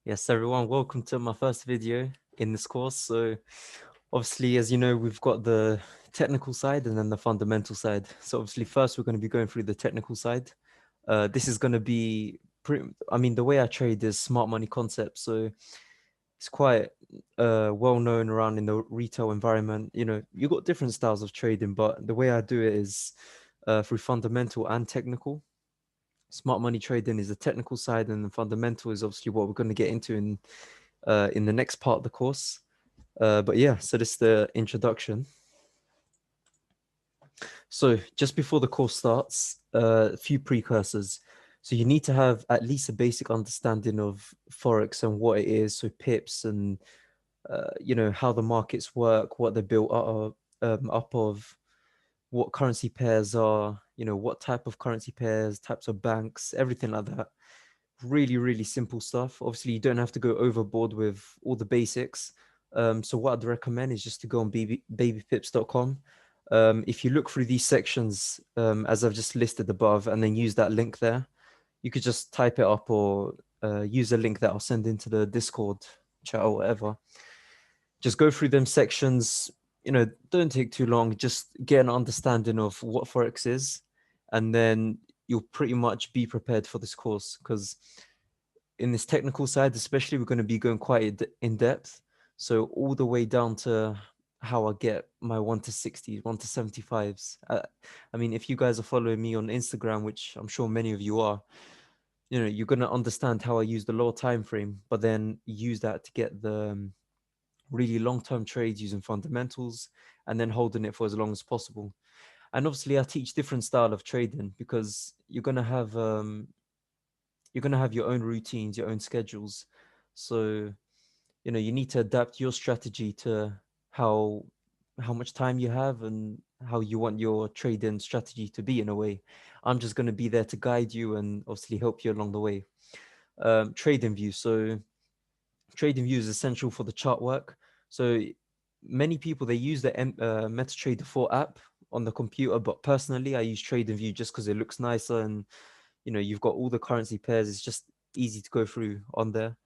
Yes, everyone, welcome to my first video in this course. So obviously, as you know, we've got the technical side and then the fundamental side. So obviously, first we're going to be going through the technical side. This is going to be the way I trade is smart money concept. So it's quite well known around in the retail environment. You know, you got different styles of trading, but the way I do it is through fundamental and technical. Smart money trading is the technical side, and the fundamental is obviously what we're going to get into in the next part of the course. But yeah, so this is the introduction. So just before the course starts, a few precursors. So you need to have at least a basic understanding of Forex and what it is, so pips and how the markets work, what they're built up of, what currency pairs are, what type of currency pairs, types of banks, everything like that. Really, really simple stuff. Obviously, you don't have to go overboard with all the basics. So what I'd recommend is just to go on babypips.com. If you look through these sections, as I've just listed above, and then use that link there, you could just type it up or use a link that I'll send into the Discord chat or whatever. Just go through them sections. Don't take too long. Just get an understanding of what Forex is, and then you'll pretty much be prepared for this course, because in this technical side, especially, we're going to be going quite in depth. So all the way down to how I get my 1 to 60s, 1 to 75s. I mean, if you guys are following me on Instagram, which I'm sure many of you are, you're going to understand how I use the lower time frame, but then use that to get the really long-term trades using fundamentals and then holding it for as long as possible. And obviously, I teach different style of trading because you're going to have your own routines, your own schedules. So, you need to adapt your strategy to how how much time you have and how you want your trading strategy to be in a way. I'm just going to be there to guide you and obviously help you along the way. Trading view. So trading view is essential for the chart work. So many people, they use the MetaTrader 4 app on the computer, but personally I use TradingView just because it looks nicer, and you've got all the currency pairs. It's just easy to go through on there.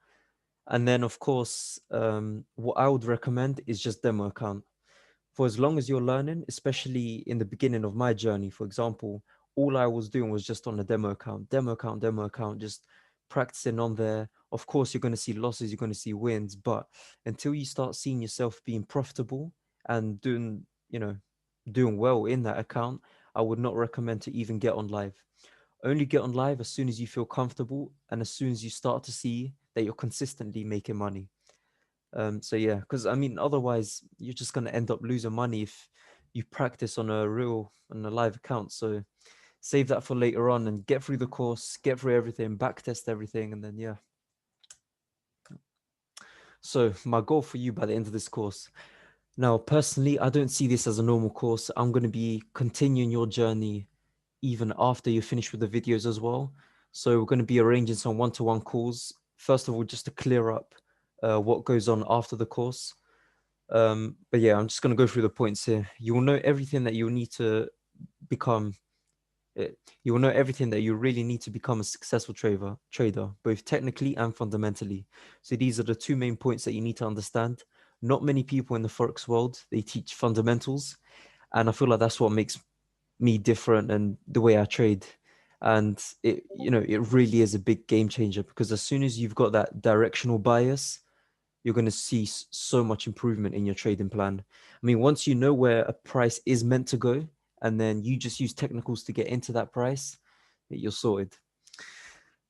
And then of course, what I would recommend is just demo account. For as long as you're learning, especially in the beginning of my journey, for example, all I was doing was just on a demo account, just practicing on there. Of course, you're going to see losses, you're going to see wins, but until you start seeing yourself being profitable and doing well in that account, I would not recommend to even get on live. Only get on live as soon as you feel comfortable and as soon as you start to see that you're consistently making money. So yeah, because I mean, otherwise you're just gonna end up losing money if you practice on a live account. So save that for later on and get through the course, get through everything, back test everything, and then yeah. So my goal for you by the end of this course. Now, personally, I don't see this as a normal course. I'm gonna be continuing your journey even after you finish with the videos as well. So we're going to be arranging some one-to-one calls. First of all, just to clear up what goes on after the course. But yeah, I'm just going to go through the points here. You will know everything that you'll need to become. uh, You will know everything that you really need to become a successful trader, both technically and fundamentally. So these are the two main points that you need to understand. Not many people in the Forex world, they teach fundamentals. And I feel like that's what makes me different and the way I trade. And it really is a big game changer, because as soon as you've got that directional bias, you're going to see so much improvement in your trading plan. I mean, once you know where a price is meant to go, and then you just use technicals to get into that price, you're sorted.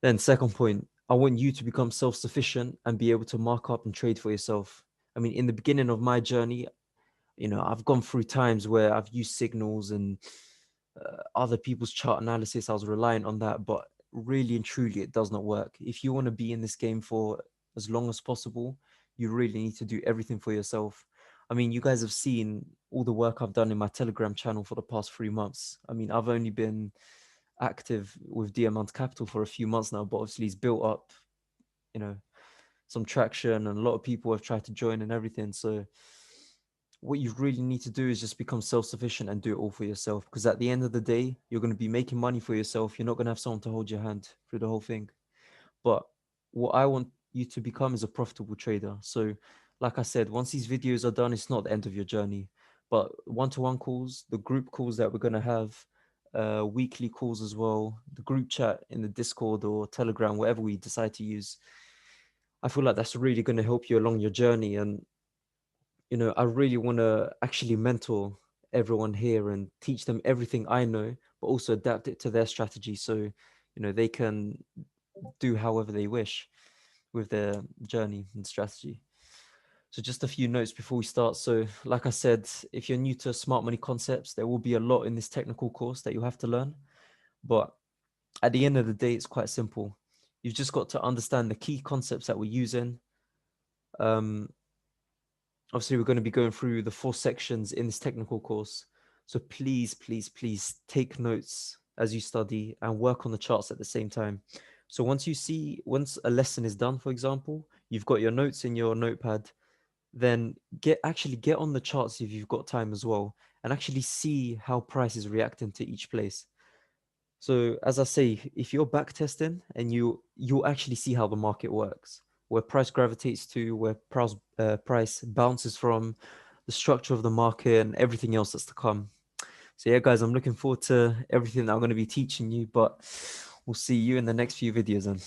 Then second point, I want you to become self-sufficient and be able to mark up and trade for yourself. I mean, in the beginning of my journey, I've gone through times where I've used signals and other people's chart analysis. I was reliant on that, but really and truly, it does not work. If you want to be in this game for as long as possible, you really need to do everything for yourself. I mean, you guys have seen all the work I've done in my Telegram channel for the past 3 months. I mean, I've only been active with Diamond Capital for a few months now, but obviously it's built up, you know, some traction, and a lot of people have tried to join and everything. So what you really need to do is just become self-sufficient and do it all for yourself, because at the end of the day, you're going to be making money for yourself. You're not going to have someone to hold your hand through the whole thing. But what I want you to become is a profitable trader. So like I said, once these videos are done, it's not the end of your journey. But one-to-one calls, the group calls that we're going to have, weekly calls as well, the group chat in the Discord or Telegram, whatever we decide to use, I feel like that's really going to help you along your journey. And, you know, I really want to actually mentor everyone here and teach them everything I know, but also adapt it to their strategy. So, you know, they can do however they wish with their journey and strategy. So just a few notes before we start. So like I said, if you're new to smart money concepts, there will be a lot in this technical course that you have to learn. But at the end of the day, it's quite simple. You've just got to understand the key concepts that we're using. Obviously, we're going to be going through the 4 sections in this technical course. So please, please, please take notes as you study and work on the charts at the same time. So once a lesson is done, for example, you've got your notes in your notepad, then get on the charts if you've got time as well, and actually see how price is reacting to each place. So as I say, if you're back testing and you'll actually see how the market works, where price gravitates to, where price bounces from, the structure of the market and everything else that's to come. So yeah, guys, I'm looking forward to everything that I'm going to be teaching you, but we'll see you in the next few videos then.